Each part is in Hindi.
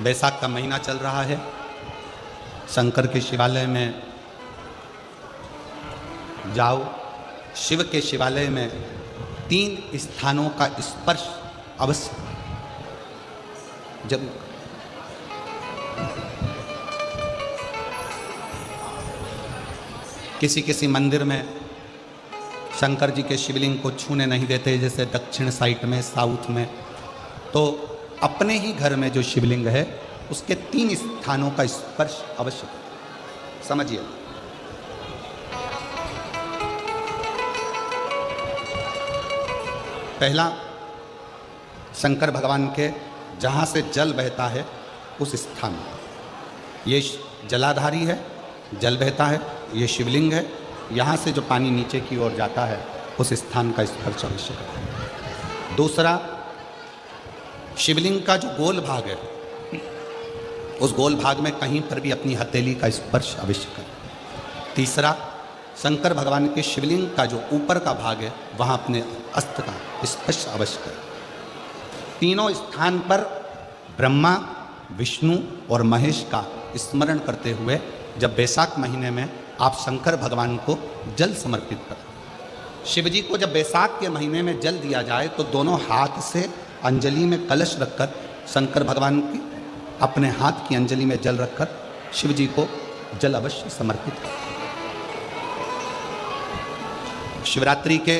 बैसाख का महीना चल रहा है। शंकर के शिवालय में जाओ। शिव के शिवालय में 3 स्थानों का स्पर्श अवश्य जरूर। किसी किसी मंदिर में शंकर जी के शिवलिंग को छूने नहीं देते, जैसे दक्षिण साइड में, साउथ में। तो अपने ही घर में जो शिवलिंग है उसके 3 स्थानों का स्पर्श अवश्य करें। समझिए, पहला शंकर भगवान के जहाँ से जल बहता है उस स्थान, ये जलाधारी है, जल बहता है, ये शिवलिंग है। यहाँ से जो पानी नीचे की ओर जाता है उस स्थान का स्पर्श अवश्य करें। दूसरा, शिवलिंग का जो गोल भाग है उस गोल भाग में कहीं पर भी अपनी हथेली का स्पर्श अवश्य करें। तीसरा, शंकर भगवान के शिवलिंग का जो ऊपर का भाग है वहाँ अपने अस्त्र का स्पर्श अवश्य करें। तीनों स्थान पर ब्रह्मा, विष्णु और महेश का स्मरण करते हुए जब बैसाख महीने में आप शंकर भगवान को जल समर्पित करें। शिव जी को जब बैसाख के महीने में जल दिया जाए तो दोनों हाथ से अंजलि में कलश रखकर शंकर भगवान की अपने हाथ की अंजलि में जल रखकर शिव जी को जल अवश्य समर्पित करें। शिवरात्रि के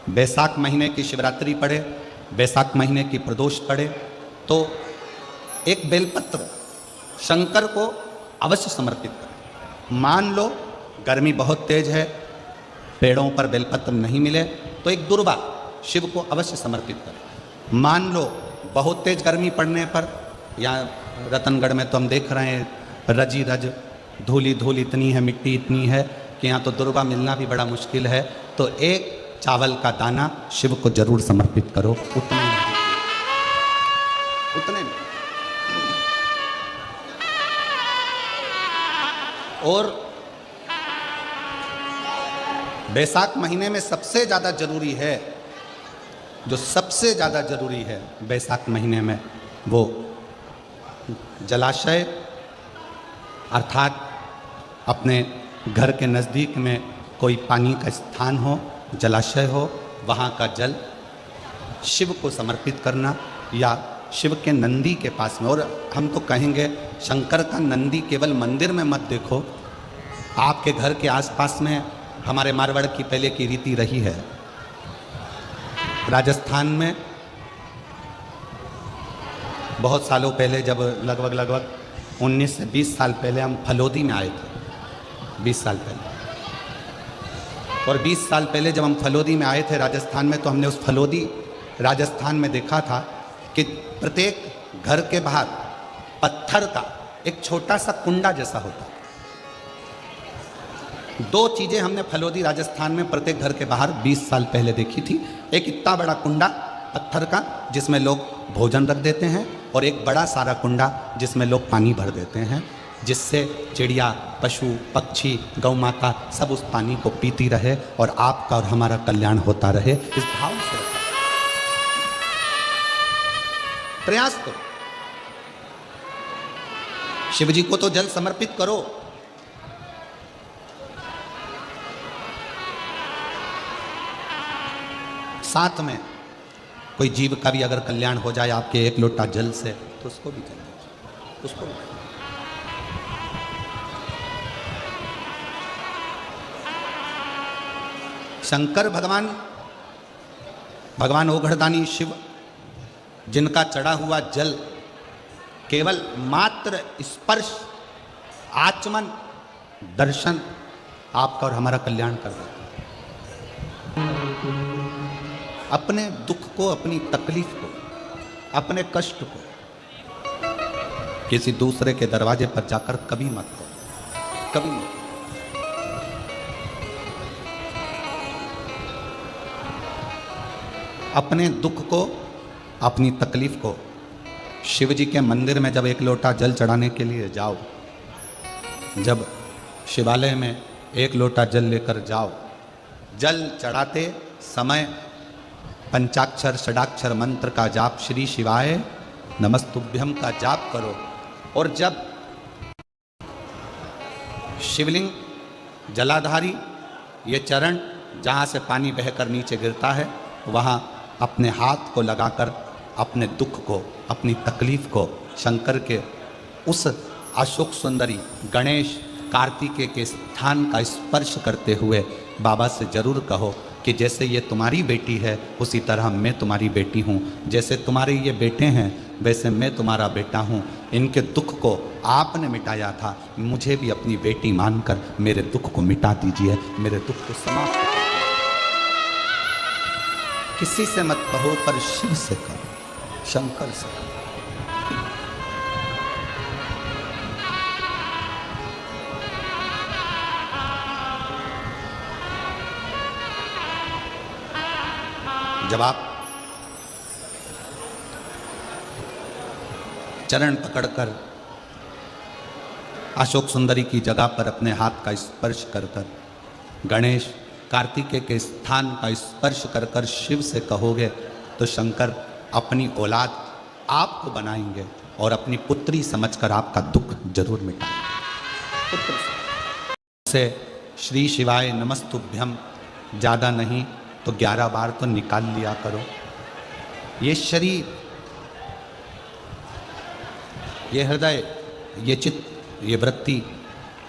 बैसाख महीने की शिवरात्रि पड़े, बैसाख महीने की प्रदोष पड़े तो एक बेलपत्र शंकर को अवश्य समर्पित करें। मान लो गर्मी बहुत तेज है, पेड़ों पर बेलपत्र नहीं मिले तो एक दुर्वा शिव को अवश्य समर्पित करें। मान लो बहुत तेज गर्मी पड़ने पर, यहाँ रतनगढ़ में तो हम देख रहे हैं रजी रज धूली धूल इतनी है, मिट्टी इतनी है कि यहाँ तो दुर्वा मिलना भी बड़ा मुश्किल है, तो एक चावल का दाना शिव को जरूर समर्पित करो। उतने में और बैसाख महीने में सबसे ज़्यादा जरूरी है, जो सबसे ज़्यादा जरूरी है बैसाख महीने में, वो जलाशय अर्थात अपने घर के नज़दीक में कोई पानी का स्थान हो, जलाशय हो, वहाँ का जल शिव को समर्पित करना या शिव के नंदी के पास में। और हम तो कहेंगे शंकर का नंदी केवल मंदिर में मत देखो, आपके घर के आसपास में हमारे मारवाड़ की पहले की रीति रही है। राजस्थान में बहुत सालों पहले, जब लगभग 19 से 20 साल पहले हम फलोदी में आए थे, 20 साल पहले, और 20 साल पहले जब हम फलोदी में आए थे राजस्थान में, तो हमने उस फलोदी राजस्थान में देखा था कि प्रत्येक घर के बाहर पत्थर का एक छोटा सा कुंडा जैसा होता है। 2 चीज़ें हमने फलोदी राजस्थान में प्रत्येक घर के बाहर 20 साल पहले देखी थी। एक इतना बड़ा कुंडा पत्थर का जिसमें लोग भोजन रख देते हैं, और एक बड़ा सारा कुंडा जिसमें लोग पानी भर देते हैं, जिससे चिड़िया, पशु, पक्षी, गौ माता सब उस पानी को पीती रहे और आपका और हमारा कल्याण होता रहे। इस भाव से प्रयास करो। शिव जी को तो जल समर्पित करो। साथ में कोई जीव का भी अगर कल्याण हो जाए आपके एक लोटा जल से, तो उसको भी जल दीजिए, उसको भी। शंकर भगवान ओघड़दानी शिव, जिनका चढ़ा हुआ जल केवल मात्र स्पर्श, आचमन, दर्शन आपका और हमारा कल्याण कर देता है। अपने दुख को, अपनी तकलीफ को, अपने कष्ट को किसी दूसरे के दरवाजे पर जाकर कभी मत करो, कभी मत। अपने दुख को, अपनी तकलीफ को शिव जी के मंदिर में जब एक लोटा जल चढ़ाने के लिए जाओ, जब शिवालय में एक लोटा जल लेकर जाओ, जल चढ़ाते समय पंचाक्षर षडाक्षर मंत्र का जाप श्री शिवाय नमस्तुभ्यम का जाप करो। और जब शिवलिंग, जलाधारी, ये चरण जहाँ से पानी बहकर नीचे गिरता है, वहाँ अपने हाथ को लगाकर अपने दुख को, अपनी तकलीफ को शंकर के उस अशोक सुंदरी गणेश कार्तिकेय के स्थान का स्पर्श करते हुए बाबा से जरूर कहो कि जैसे ये तुम्हारी बेटी है उसी तरह मैं तुम्हारी बेटी हूँ, जैसे तुम्हारे ये बेटे हैं वैसे मैं तुम्हारा बेटा हूँ। इनके दुख को आपने मिटाया था, मुझे भी अपनी बेटी मानकर मेरे दुख को मिटा दीजिए, मेरे दुख को समाप्त कर दीजिए। किसी से मत कहो पर शिव से कहो, शंकर से कहो। जब आप चरण पकड़कर अशोक सुंदरी की जगह पर अपने हाथ का स्पर्श कर कर गणेश कार्तिकेय के स्थान का स्पर्श कर कर शिव से कहोगे तो शंकर अपनी औलाद आपको बनाएंगे और अपनी पुत्री समझकर आपका दुख जरूर मिटाएंगे। पुत्र से श्री शिवाय नमस्तुभ्यम ज़्यादा नहीं तो 11 बार तो निकाल लिया करो। ये शरीर, ये हृदय, ये चित्त, ये वृत्ति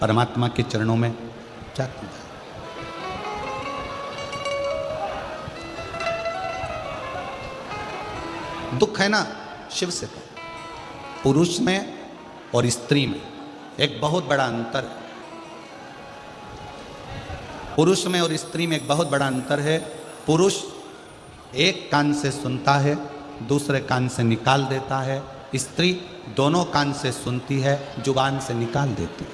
परमात्मा के चरणों में क्या की जाए। दुख है ना, शिव से कहो। पुरुष में और स्त्री में एक बहुत बड़ा अंतर है। पुरुष में और स्त्री में एक बहुत बड़ा अंतर है। पुरुष एक कान से सुनता है, दूसरे कान से निकाल देता है। स्त्री दोनों कान से सुनती है, जुबान से निकाल देती है।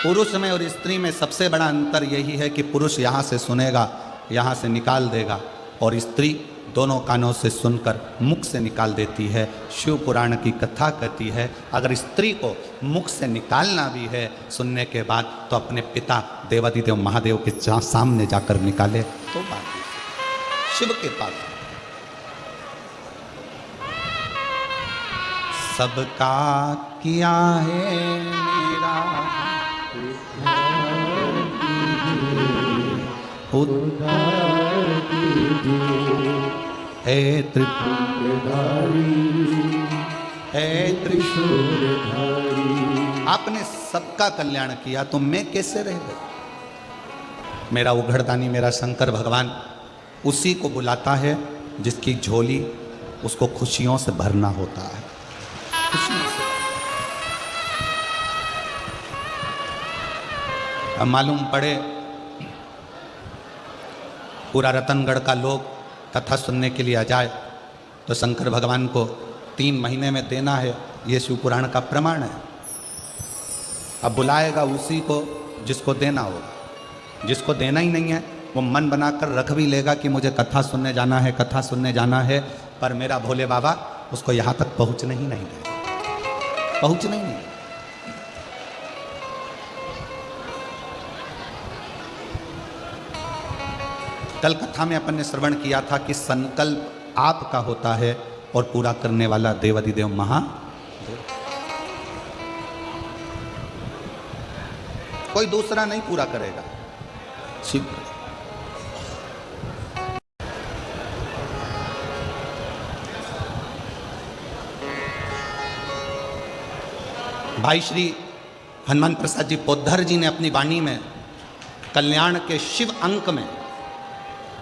पुरुष में और स्त्री में सबसे बड़ा अंतर यही है कि पुरुष यहाँ से सुनेगा, यहाँ से निकाल देगा, और स्त्री दोनों कानों से सुनकर मुख से निकाल देती है। शिव पुराण की कथा कहती है अगर स्त्री को मुख से निकालना भी है सुनने के बाद तो अपने पिता देवादिदेव महादेव के सामने जाकर निकाले तो बात शिव के पास। सबका किया है मेरा उद्धार कीजिए, हे त्रिपुरधारी, हे त्रिशूलधारी। आपने सबका कल्याण किया तो मैं कैसे रह गई। मेरा उघड़दानी, मेरा शंकर भगवान उसी को बुलाता है जिसकी झोली उसको खुशियों से भरना होता है। खुशियों से। अब मालूम पड़े पूरा रतनगढ़ का लोग कथा सुनने के लिए आ जाए तो शंकर भगवान को 3 महीने में देना है, ये शिव पुराण का प्रमाण है। अब बुलाएगा उसी को जिसको देना होगा। जिसको देना ही नहीं है वो मन बनाकर रख भी लेगा कि मुझे कथा सुनने जाना है, कथा सुनने जाना है, पर मेरा भोले बाबा उसको यहाँ तक पहुँचने ही नहीं देगा, पहुँचने ही नहीं। कल कथा में अपन ने श्रवण किया था कि संकल्प आपका होता है और पूरा करने वाला देवादिदेव महादेव। कोई दूसरा नहीं पूरा करेगा, शिव। भाई श्री हनुमान प्रसाद जी पोद्धर जी ने अपनी वाणी में कल्याण के शिव अंक में,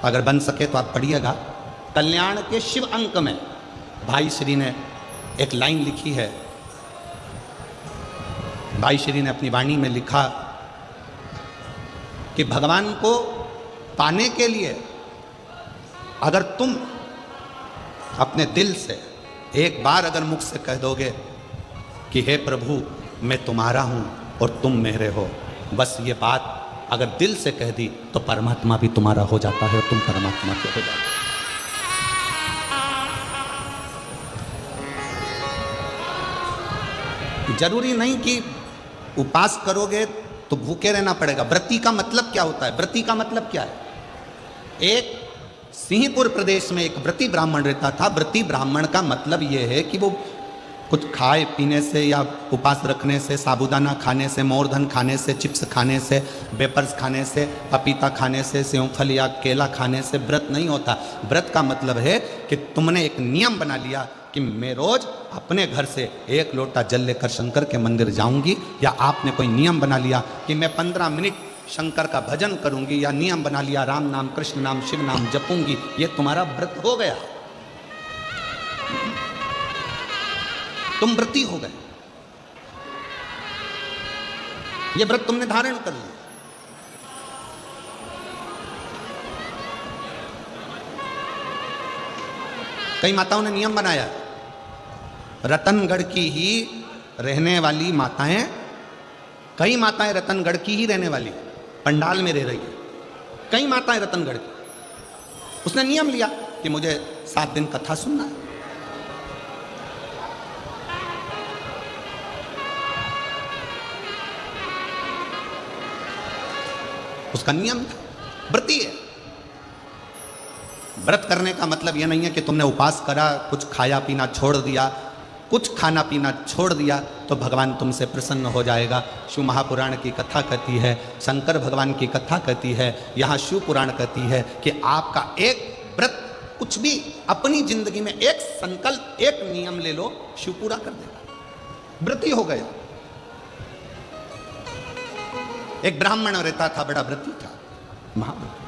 अगर बन सके तो आप पढ़िएगा, कल्याण के शिव अंक में भाई श्री ने एक लाइन लिखी है। भाई श्री ने अपनी वाणी में लिखा कि भगवान को पाने के लिए अगर तुम अपने दिल से एक बार अगर मुख से कह दोगे कि हे प्रभु मैं तुम्हारा हूं और तुम मेरे हो, बस ये बात अगर दिल से कह दी तो परमात्मा भी तुम्हारा हो जाता है और तुम परमात्मा के हो जाते हो। जरूरी नहीं कि उपास करोगे तो भूखे रहना पड़ेगा। व्रती का मतलब क्या होता है? व्रती का मतलब क्या है? एक सिंहपुर प्रदेश में एक व्रती ब्राह्मण रहता था। व्रती ब्राह्मण का मतलब यह है कि वो कुछ खाए पीने से या उपास रखने से, साबूदाना खाने से, मोरधन खाने से, चिप्स खाने से, वेपर्स खाने से, पपीता खाने से, सेवफल या केला खाने से व्रत नहीं होता। व्रत का मतलब है कि तुमने एक नियम बना लिया कि मैं रोज अपने घर से 1 लोटा जल लेकर शंकर के मंदिर जाऊंगी, या आपने कोई नियम बना लिया कि मैं 15 मिनट शंकर का भजन करूंगी, या नियम बना लिया राम नाम, कृष्ण नाम, शिव नाम जपूंगी, ये तुम्हारा व्रत हो गया, तुम व्रती हो गए, ये व्रत तुमने धारण कर लिया। कई माताओं ने नियम बनाया, रतनगढ़ की ही रहने वाली माताएं, कई माताएं रतनगढ़ की ही रहने वाली पंडाल में रह रही है, कई माताएं रतनगढ़ की। उसने नियम लिया कि मुझे 7 दिन कथा सुनना है। उसका नियम था, व्रती है। व्रत करने का मतलब यह नहीं है कि तुमने उपास करा, कुछ खाया पीना छोड़ दिया, कुछ खाना पीना छोड़ दिया तो भगवान तुमसे प्रसन्न हो जाएगा। शिव महापुराण की कथा कहती है, शंकर भगवान की कथा कहती है, यहाँ शिव पुराण कहती है कि आपका एक व्रत, कुछ भी अपनी जिंदगी में एक संकल्प, एक नियम ले लो, शिव पूरा कर देगा, व्रती हो गया। एक ब्राह्मण रहता था, बड़ा व्रती था, महाव्रती।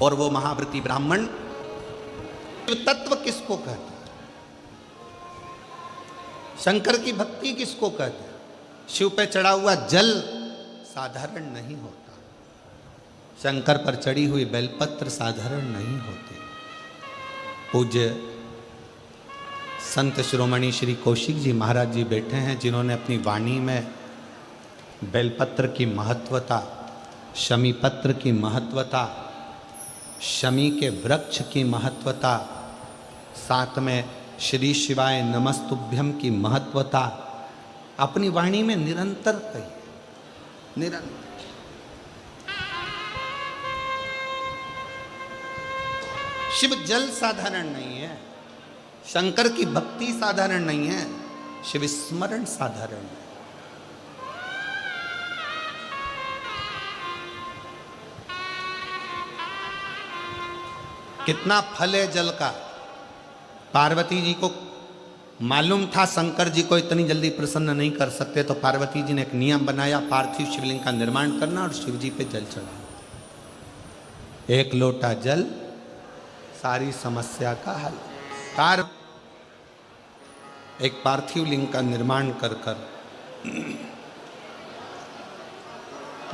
और वो महाव्रती ब्राह्मण तत्व किसको कहते हैं, शंकर की भक्ति किसको कहते हैं? शिव पे चढ़ा हुआ जल साधारण नहीं होता, शंकर पर चढ़ी हुई बेलपत्र साधारण नहीं होते। पूज्य संत शिरोमणि श्री कौशिक जी महाराज जी बैठे हैं, जिन्होंने अपनी वाणी में बेलपत्र की महत्वता, शमी पत्र की महत्वता, शमी के वृक्ष की महत्वता, साथ में श्री शिवाय नमस्तुभ्यम की महत्वता अपनी वाणी में निरंतर कही, निरंतर। शिव जल साधारण नहीं है, शंकर की भक्ति साधारण नहीं है, शिव स्मरण साधारण है। कितना फल है जल का। पार्वती जी को मालूम था शंकर जी को इतनी जल्दी प्रसन्न नहीं कर सकते, तो पार्वती जी ने एक नियम बनाया, पार्थिव शिवलिंग का निर्माण करना और शिव जी पे जल चढ़ाना। 1 लोटा जल सारी समस्या का हल। एक पार्थिव लिंग का निर्माण कर कर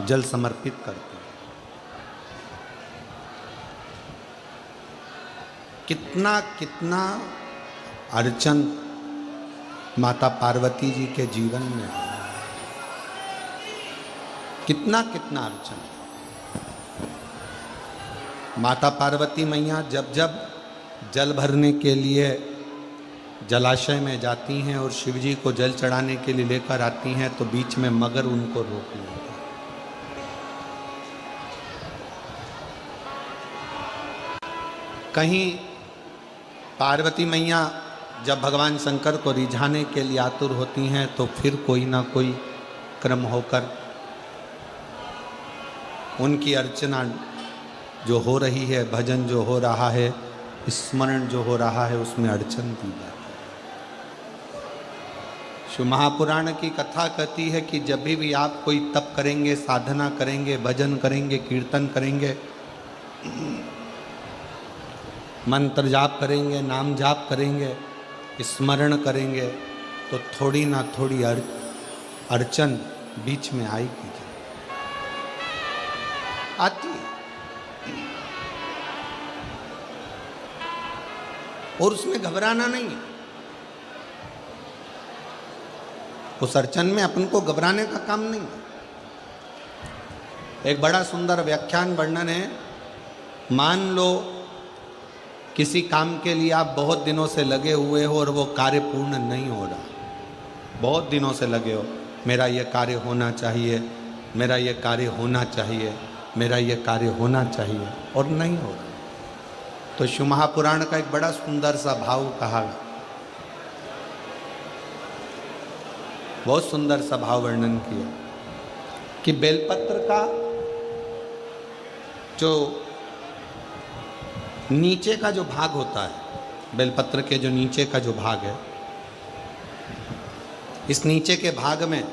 जल समर्पित करते। कितना कितना अड़चन माता पार्वती जी के जीवन में, कितना कितना अड़चन। माता पार्वती मैया जब जब जल भरने के लिए जलाशय में जाती हैं और शिवजी को जल चढ़ाने के लिए लेकर आती हैं, तो बीच में मगर उनको रोक लेता है। कहीं पार्वती मैया जब भगवान शंकर को रिझाने के लिए आतुर होती हैं, तो फिर कोई ना कोई क्रम होकर उनकी अर्चना जो हो रही है, भजन जो हो रहा है, स्मरण जो हो रहा है, उसमें अड़चन दी जाती है। शिव महापुराण की कथा कहती है कि जब भी आप कोई तप करेंगे, साधना करेंगे, भजन करेंगे, कीर्तन करेंगे, मंत्र जाप करेंगे, नाम जाप करेंगे, स्मरण करेंगे, तो थोड़ी ना थोड़ी अड़चन बीच में आएगी, आती है। और उसमें घबराना नहीं है। उस अड़चन में अपन को घबराने का काम नहीं है। एक बड़ा सुंदर व्याख्यान वर्णन है। मान लो किसी काम के लिए आप बहुत दिनों से लगे हुए हो और वो कार्य पूर्ण नहीं हो रहा, बहुत दिनों से लगे हो, मेरा ये कार्य होना चाहिए, मेरा ये कार्य होना चाहिए, मेरा ये कार्य होना चाहिए, और नहीं हो रहा। तो शिव महापुराण का एक बड़ा सुंदर सा भाव कहा, बहुत सुंदर सा भाव वर्णन किया कि बेलपत्र का जो नीचे का जो भाग होता है, बेलपत्र के जो नीचे का जो भाग है, इस नीचे के भाग में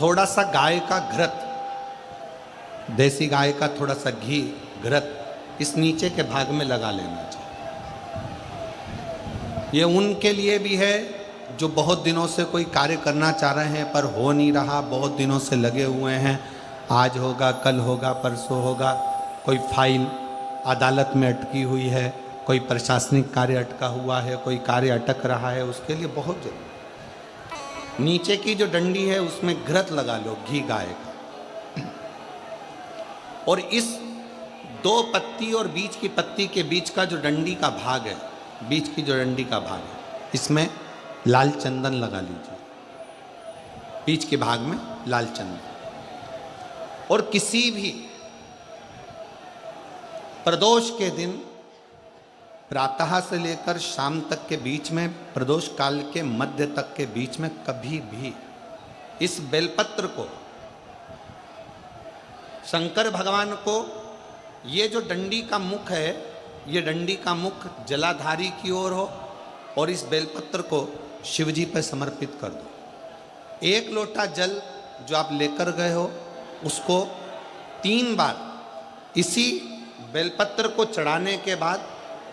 थोड़ा सा गाय का घृत, देसी गाय का थोड़ा सा घी घृत इस नीचे के भाग में लगा लेना चाहिए। ये उनके लिए भी है जो बहुत दिनों से कोई कार्य करना चाह रहे हैं पर हो नहीं रहा, बहुत दिनों से लगे हुए हैं, आज होगा, कल होगा, परसों होगा, कोई फाइल अदालत में अटकी हुई है, कोई प्रशासनिक कार्य अटका हुआ है, कोई कार्य अटक रहा है, उसके लिए बहुत जरूरी। नीचे की जो डंडी है उसमें घृत लगा लो, घी गाय का, और इस 2 पत्ती और बीच की पत्ती के बीच का जो डंडी का भाग है, बीच की जो डंडी का भाग है, इसमें लाल चंदन लगा लीजिए, बीच के भाग में लाल चंदन। और किसी भी प्रदोष के दिन प्रातः से लेकर शाम तक के बीच में, प्रदोष काल के मध्य तक के बीच में कभी भी इस बेलपत्र को शंकर भगवान को, ये जो डंडी का मुख है, ये डंडी का मुख जलाधारी की ओर हो और इस बेलपत्र को शिव जी पर समर्पित कर दो। 1 लोटा जल जो आप लेकर गए हो उसको 3 बार इसी बेलपत्र को चढ़ाने के बाद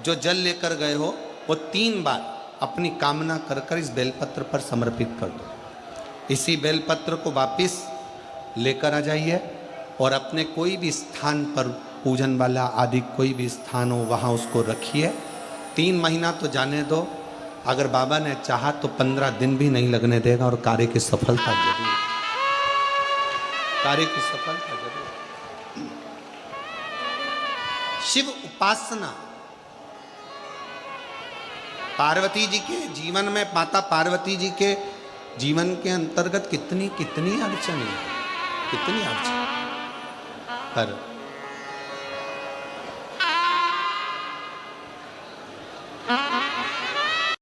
जो जल लेकर गए हो वो 3 बार अपनी कामना कर कर इस बेलपत्र पर समर्पित कर दो। इसी बेलपत्र को वापिस लेकर आ जाइए और अपने कोई भी स्थान पर, पूजन वाला आदि कोई भी स्थान हो वहाँ उसको रखिए। 3 महीना तो जाने दो, अगर बाबा ने चाहा तो 15 दिन भी नहीं लगने देगा और कार्य की सफलता जरूर, कार्य की सफलता जरूर। शिव उपासना पार्वती जी के जीवन में, माता पार्वती जी के जीवन के अंतर्गत कितनी कितनी अड़चन है, कितनी अड़चन, पर